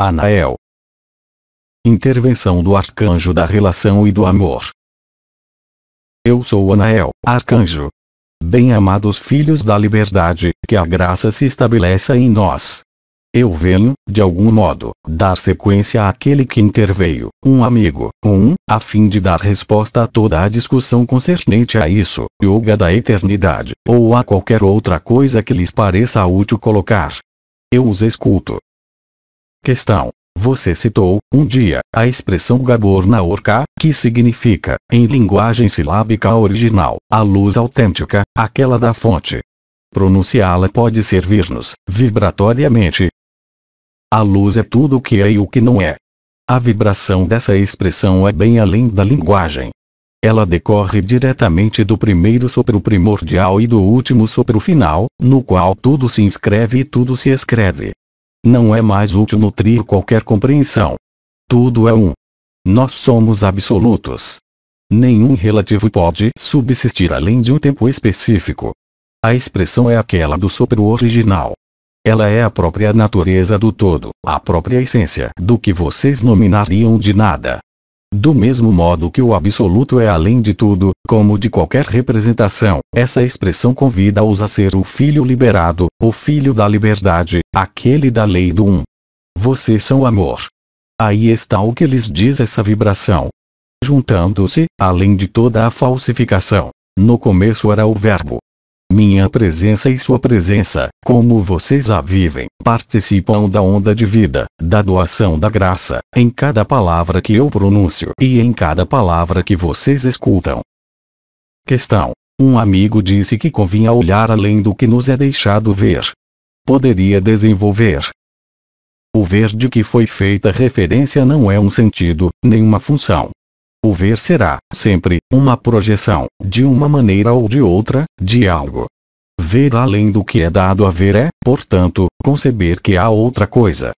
Anael. Intervenção do arcanjo da relação e do amor. Eu sou Anael, arcanjo. Bem-amados filhos da liberdade, que a graça se estabeleça em nós. Eu venho, de algum modo, dar sequência àquele que interveio, um amigo, a fim de dar resposta a toda a discussão concernente a isso, yoga da eternidade, ou a qualquer outra coisa que lhes pareça útil colocar. Eu os escuto. Questão. Você citou, um dia, a expressão Gabor na Orca, que significa, em linguagem silábica original, a luz autêntica, aquela da fonte. Pronunciá-la pode servir-nos, vibratoriamente. A luz é tudo o que é e o que não é. A vibração dessa expressão é bem além da linguagem. Ela decorre diretamente do primeiro sopro primordial e do último sopro final, no qual tudo se inscreve e tudo se escreve. Não é mais útil nutrir qualquer compreensão. Tudo é um. Nós somos absolutos. Nenhum relativo pode subsistir além de um tempo específico. A expressão é aquela do sopro original. Ela é a própria natureza do todo, a própria essência do que vocês nominariam de nada. Do mesmo modo que o absoluto é além de tudo, como de qualquer representação, essa expressão convida-os a ser o filho liberado, o filho da liberdade, aquele da lei do um. Vocês são amor. Aí está o que lhes diz essa vibração. Juntando-se, além de toda a falsificação, no começo era o verbo. Minha presença e sua presença, como vocês a vivem, participam da onda de vida, da doação da graça, em cada palavra que eu pronuncio e em cada palavra que vocês escutam. Questão. Um amigo disse que convinha olhar além do que nos é deixado ver. Poderia desenvolver. O ver de que foi feita referência não é um sentido, nem uma função. O ver será, sempre, uma projeção, de uma maneira ou de outra, de algo. Ver além do que é dado a ver é, portanto, conceber que há outra coisa.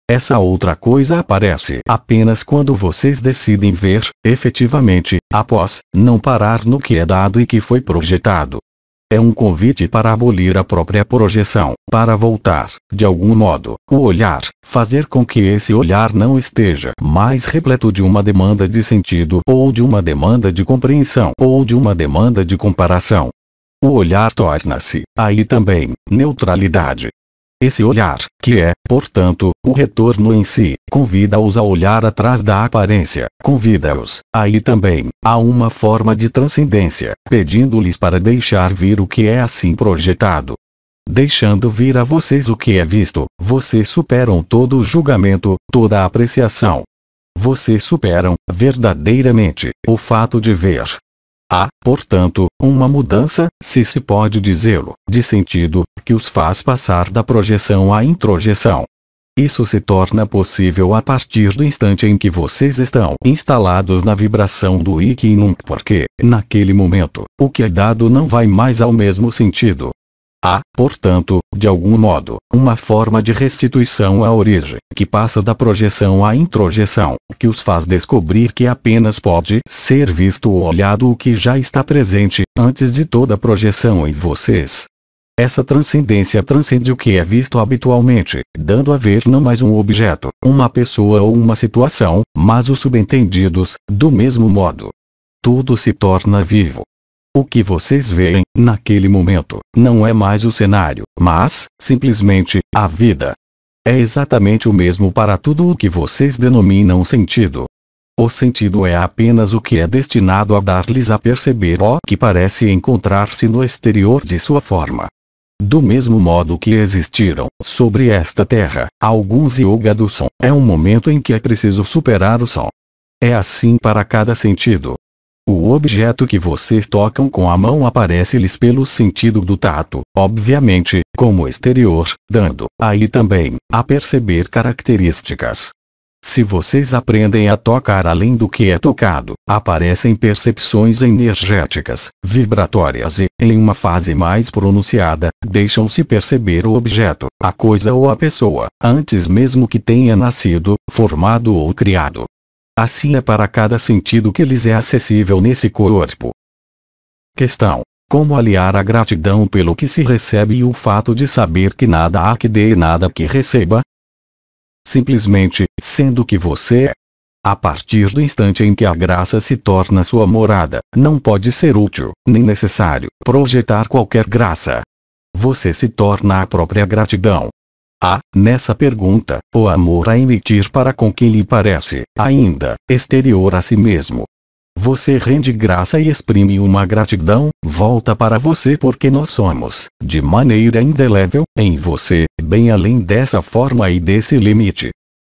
Essa outra coisa aparece apenas quando vocês decidem ver, efetivamente, após não parar no que é dado e que foi projetado. É um convite para abolir a própria projeção, para voltar, de algum modo, o olhar, fazer com que esse olhar não esteja mais repleto de uma demanda de sentido, ou de uma demanda de compreensão, ou de uma demanda de comparação. O olhar torna-se, aí também, neutralidade. Esse olhar, que é, portanto, o retorno em si, convida-os a olhar atrás da aparência, convida-os, aí também, a uma forma de transcendência, pedindo-lhes para deixar vir o que é assim projetado. Deixando vir a vocês o que é visto, vocês superam todo o julgamento, toda a apreciação. Vocês superam, verdadeiramente, o fato de ver. Há, portanto, uma mudança, se se pode dizê-lo, de sentido, que os faz passar da projeção à introjeção. Isso se torna possível a partir do instante em que vocês estão instalados na vibração do Ik e Nunc, porque, naquele momento, o que é dado não vai mais ao mesmo sentido. Há, portanto, de algum modo, uma forma de restituição à origem, que passa da projeção à introjeção, que os faz descobrir que apenas pode ser visto ou olhado o que já está presente, antes de toda projeção em vocês. Essa transcendência transcende o que é visto habitualmente, dando a ver não mais um objeto, uma pessoa ou uma situação, mas os subentendidos, do mesmo modo. Tudo se torna vivo. O que vocês veem, naquele momento, não é mais o cenário, mas, simplesmente, a vida. É exatamente o mesmo para tudo o que vocês denominam sentido. O sentido é apenas o que é destinado a dar-lhes a perceber o que parece encontrar-se no exterior de sua forma. Do mesmo modo que existiram, sobre esta terra, alguns yoga do som, é um momento em que é preciso superar o som. É assim para cada sentido. O objeto que vocês tocam com a mão aparece-lhes pelo sentido do tato, obviamente, como exterior, dando, aí também, a perceber características. Se vocês aprendem a tocar além do que é tocado, aparecem percepções energéticas, vibratórias e, em uma fase mais pronunciada, deixam-se perceber o objeto, a coisa ou a pessoa, antes mesmo que tenha nascido, formado ou criado. Assim é para cada sentido que lhes é acessível nesse corpo. Questão. Como aliar a gratidão pelo que se recebe e o fato de saber que nada há que dê e nada que receba? simplesmente sendo o que você é. A partir do instante em que a graça se torna sua morada, não pode ser útil, nem necessário, projetar qualquer graça. Você se torna a própria gratidão. Há, nessa pergunta, o amor a emitir para com quem lhe parece, ainda, exterior a si mesmo. Você rende graça e exprime uma gratidão, volta para você porque nós somos, de maneira indelével, em você, bem além dessa forma e desse limite.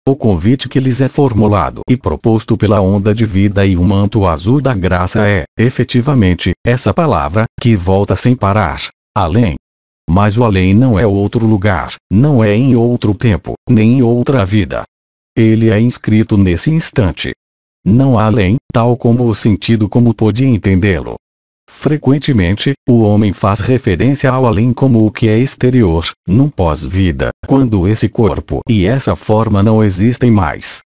O convite que lhes é formulado e proposto pela onda de vida e o manto azul da graça é, efetivamente, essa palavra, que volta sem parar, além. Mas o além não é outro lugar, não é em outro tempo, nem em outra vida. Ele é inscrito nesse instante. Não há além, tal como o sentido como pôde entendê-lo. Frequentemente, o homem faz referência ao além como o que é exterior, num pós-vida, quando esse corpo e essa forma não existem mais.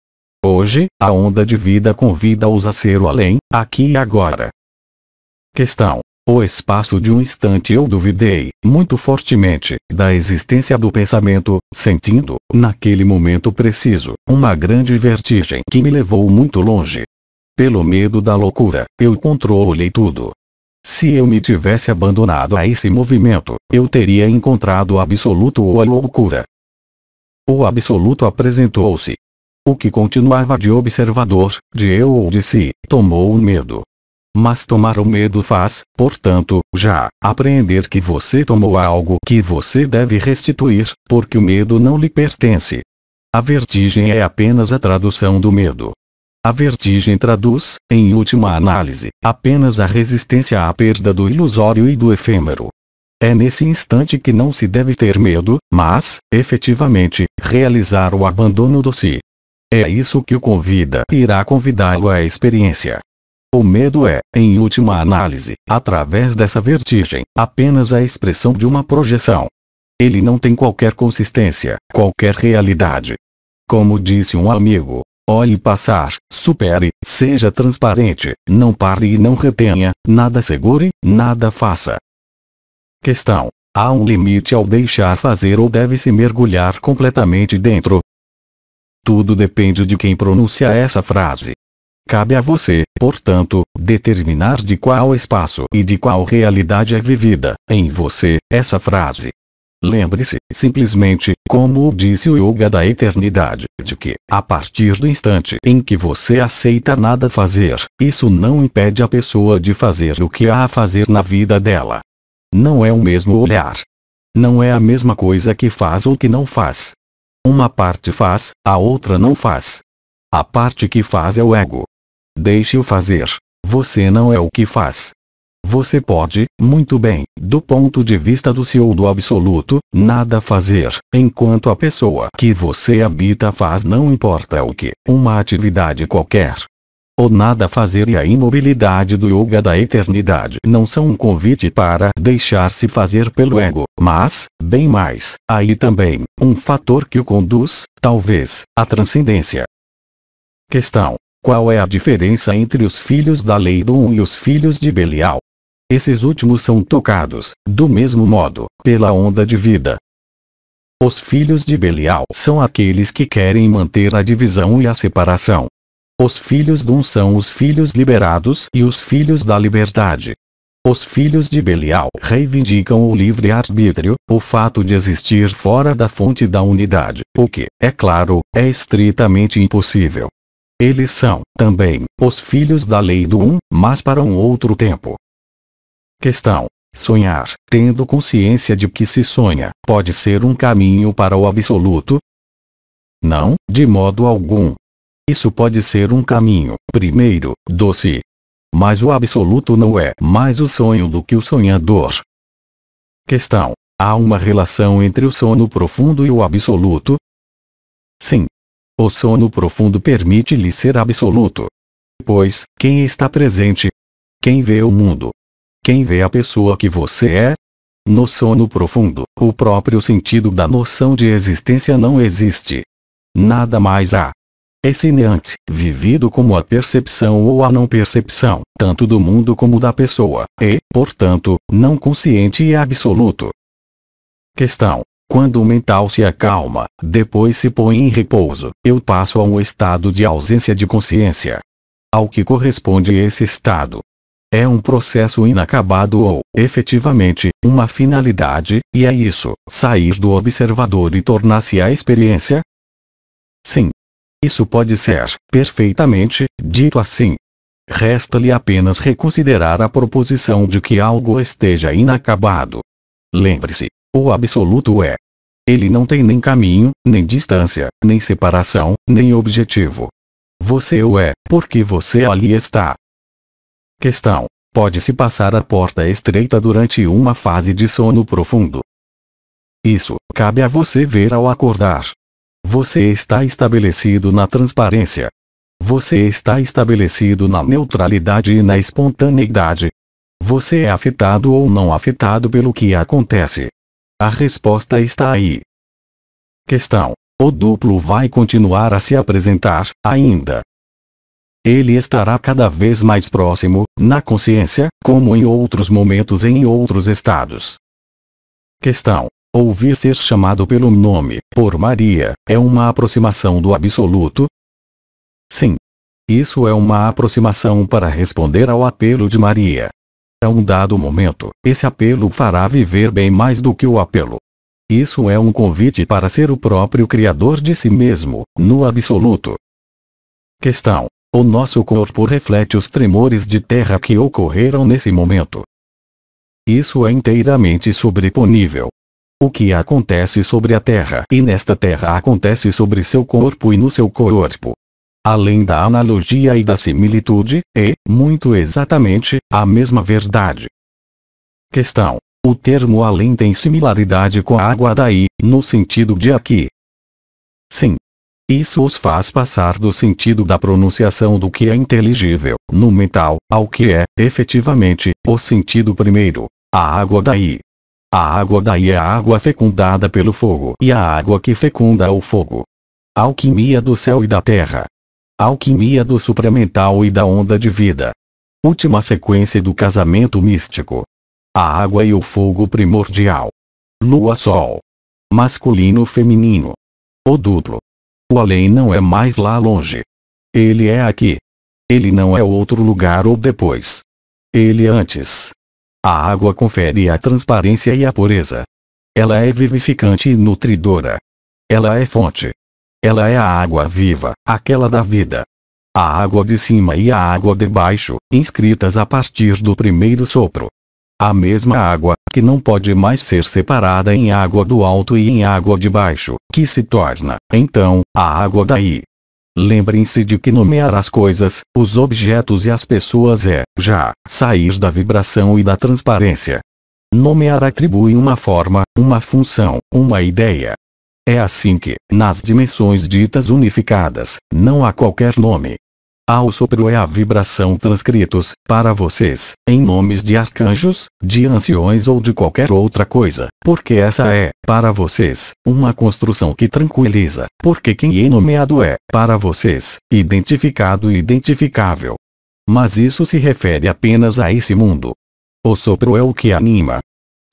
Hoje, a onda de vida convida-os a ser o além, aqui e agora. Questão. O espaço de um instante eu duvidei, muito fortemente, da existência do pensamento, sentindo, naquele momento preciso, uma grande vertigem que me levou muito longe. Pelo medo da loucura, eu controlei tudo. Se eu me tivesse abandonado a esse movimento, eu teria encontrado o absoluto ou a loucura. O absoluto apresentou-se. O que continuava de observador, de eu ou de si, tomou o medo. Mas tomar o medo faz, portanto, já, apreender que você tomou algo que você deve restituir, porque o medo não lhe pertence. A vertigem é apenas a tradução do medo. A vertigem traduz, em última análise, apenas a resistência à perda do ilusório e do efêmero. É nesse instante que não se deve ter medo, mas, efetivamente, realizar o abandono do si. É isso que o convida e irá convidá-lo à experiência. O medo é, em última análise, através dessa vertigem, apenas a expressão de uma projeção. Ele não tem qualquer consistência, qualquer realidade. Como disse um amigo, olhe passar, supere, seja transparente, não pare e não retenha, nada segure, nada faça. Questão. Há um limite ao deixar fazer ou deve-se mergulhar completamente dentro? Tudo depende de quem pronuncia essa frase. Cabe a você, portanto, determinar de qual espaço e de qual realidade é vivida, em você, essa frase. Lembre-se, simplesmente, como o disse o Yoga da Eternidade, de que, a partir do instante em que você aceita nada fazer, isso não impede a pessoa de fazer o que há a fazer na vida dela. Não é o mesmo olhar. Não é a mesma coisa que faz ou que não faz. Uma parte faz, a outra não faz. A parte que faz é o ego. Deixe-o fazer. Você não é o que faz. Você pode, muito bem, do ponto de vista do si ou do absoluto, nada fazer, enquanto a pessoa que você habita faz não importa o que, uma atividade qualquer. O nada fazer e a imobilidade do Yoga da Eternidade não são um convite para deixar-se fazer pelo ego, mas, bem mais, aí também, um fator que o conduz, talvez, à transcendência. Questão. Qual é a diferença entre os filhos da lei do e os filhos de Belial? Esses últimos são tocados, do mesmo modo, pela onda de vida. Os filhos de Belial são aqueles que querem manter a divisão e a separação. Os filhos de são os filhos liberados e os filhos da liberdade. Os filhos de Belial reivindicam o livre-arbítrio, o fato de existir fora da fonte da unidade, o que, é claro, é estritamente impossível. Eles são, também, os filhos da lei do mas para um outro tempo. Questão. Sonhar, tendo consciência de que se sonha, pode ser um caminho para o absoluto? Não, de modo algum. Isso pode ser um caminho, primeiro, do si. Mas o absoluto não é mais o sonho do que o sonhador. Questão. Há uma relação entre o sono profundo e o absoluto? Sim. O sono profundo permite-lhe ser absoluto. Pois, quem está presente? Quem vê o mundo? Quem vê a pessoa que você é? No sono profundo, o próprio sentido da noção de existência não existe. Nada mais há. É cineante, vivido como a percepção ou a não percepção, tanto do mundo como da pessoa, e, portanto, não consciente e absoluto. Questão. Quando o mental se acalma, depois se põe em repouso, eu passo a um estado de ausência de consciência. Ao que corresponde esse estado? É um processo inacabado ou, efetivamente, uma finalidade, e é isso, sair do observador e tornar-se a experiência? Sim. Isso pode ser, perfeitamente, dito assim. Resta-lhe apenas reconsiderar a proposição de que algo esteja inacabado. Lembre-se, o absoluto é. Ele não tem nem caminho, nem distância, nem separação, nem objetivo. Você o é, porque você ali está. Questão: pode-se passar a porta estreita durante uma fase de sono profundo? Isso, cabe a você ver ao acordar. Você está estabelecido na transparência. Você está estabelecido na neutralidade e na espontaneidade. Você é afetado ou não afetado pelo que acontece? A resposta está aí. Questão: o duplo vai continuar a se apresentar, ainda. Ele estará cada vez mais próximo, na consciência, como em outros momentos e em outros estados. Questão: ouvir ser chamado pelo nome, por Maria, é uma aproximação do absoluto? Sim. Isso é uma aproximação para responder ao apelo de Maria. A um dado momento, esse apelo fará viver bem mais do que o apelo. Isso é um convite para ser o próprio Criador de si mesmo, no absoluto. Questão: o nosso corpo reflete os tremores de terra que ocorreram nesse momento. Isso é inteiramente sobreponível. O que acontece sobre a terra e nesta terra acontece sobre seu corpo e no seu corpo. Além da analogia e da similitude, é, muito exatamente, a mesma verdade. Questão: o termo além tem similaridade com a água daí, no sentido de aqui? Sim. Isso os faz passar do sentido da pronunciação do que é inteligível, no mental, ao que é, efetivamente, o sentido primeiro, a água daí. A água daí é a água fecundada pelo fogo e a água que fecunda o fogo. Alquimia do céu e da terra. Alquimia do supramental e da onda de vida. Última sequência do casamento místico. A água e o fogo primordial. Lua-sol. Masculino-feminino. O duplo. O além não é mais lá longe. Ele é aqui. Ele não é outro lugar ou depois. Ele é antes. A água confere a transparência e a pureza. Ela é vivificante e nutridora. Ela é fonte. Ela é a água viva, aquela da vida. A água de cima e a água de baixo, inscritas a partir do primeiro sopro. A mesma água, que não pode mais ser separada em água do alto e em água de baixo, que se torna, então, a água daí. Lembrem-se de que nomear as coisas, os objetos e as pessoas é, já, sair da vibração e da transparência. Nomear atribui uma forma, uma função, uma ideia. É assim que, nas dimensões ditas unificadas, não há qualquer nome. O sopro é a vibração transcritos, para vocês, em nomes de arcanjos, de anciões ou de qualquer outra coisa, porque essa é, para vocês, uma construção que tranquiliza, porque quem é nomeado é, para vocês, identificado e identificável. Mas isso se refere apenas a esse mundo. O sopro é o que anima.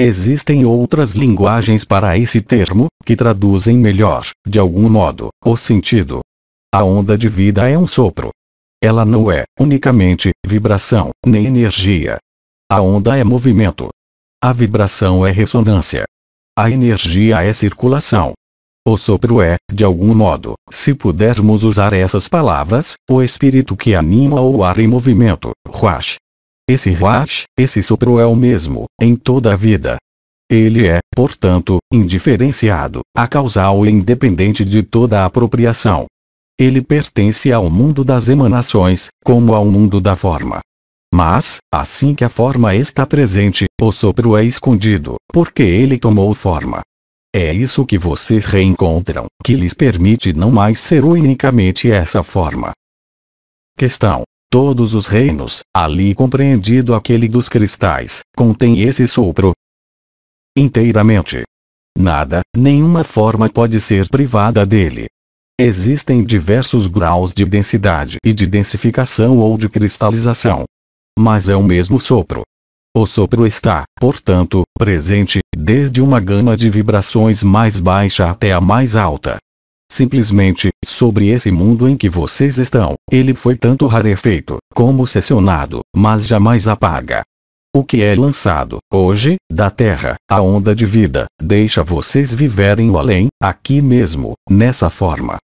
Existem outras linguagens para esse termo, que traduzem melhor, de algum modo, o sentido. A onda de vida é um sopro. Ela não é, unicamente, vibração, nem energia. A onda é movimento. A vibração é ressonância. A energia é circulação. O sopro é, de algum modo, se pudermos usar essas palavras, o espírito que anima o ar em movimento, ruach. Esse ruach, esse sopro é o mesmo, em toda a vida. Ele é, portanto, indiferenciado, acausal e independente de toda a apropriação. Ele pertence ao mundo das emanações, como ao mundo da forma. Mas, assim que a forma está presente, o sopro é escondido, porque ele tomou forma. É isso que vocês reencontram, que lhes permite não mais ser unicamente essa forma. Questão: todos os reinos, ali compreendido aquele dos cristais, contém esse sopro? Inteiramente. Nada, nenhuma forma pode ser privada dele. Existem diversos graus de densidade e de densificação ou de cristalização. Mas é o mesmo sopro. O sopro está, portanto, presente, desde uma gama de vibrações mais baixa até a mais alta. Simplesmente, sobre esse mundo em que vocês estão, ele foi tanto rarefeito, como seccionado, mas jamais apaga. O que é lançado, hoje, da Terra, a onda de vida, deixa vocês viverem o além, aqui mesmo, nessa forma.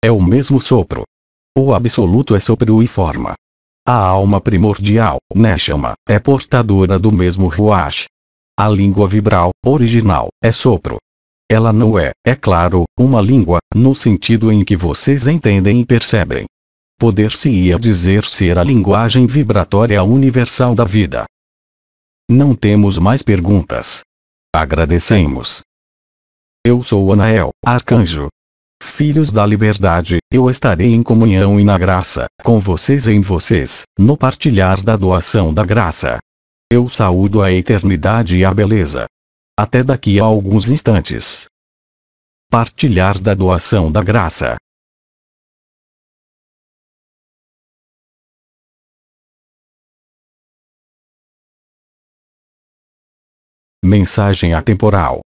É o mesmo sopro. O absoluto é sopro e forma. A alma primordial, Neshama, é portadora do mesmo Ruach. A língua vibral, original, é sopro. Ela não é, é claro, uma língua, no sentido em que vocês entendem e percebem. Poder-se-ia dizer ser a linguagem vibratória universal da vida. Não temos mais perguntas. Agradecemos. Eu sou Anael, arcanjo. Filhos da liberdade, eu estarei em comunhão e na graça, com vocês e em vocês, no partilhar da doação da graça. Eu saúdo a eternidade e a beleza. Até daqui a alguns instantes. Partilhar da doação da graça. Mensagem atemporal.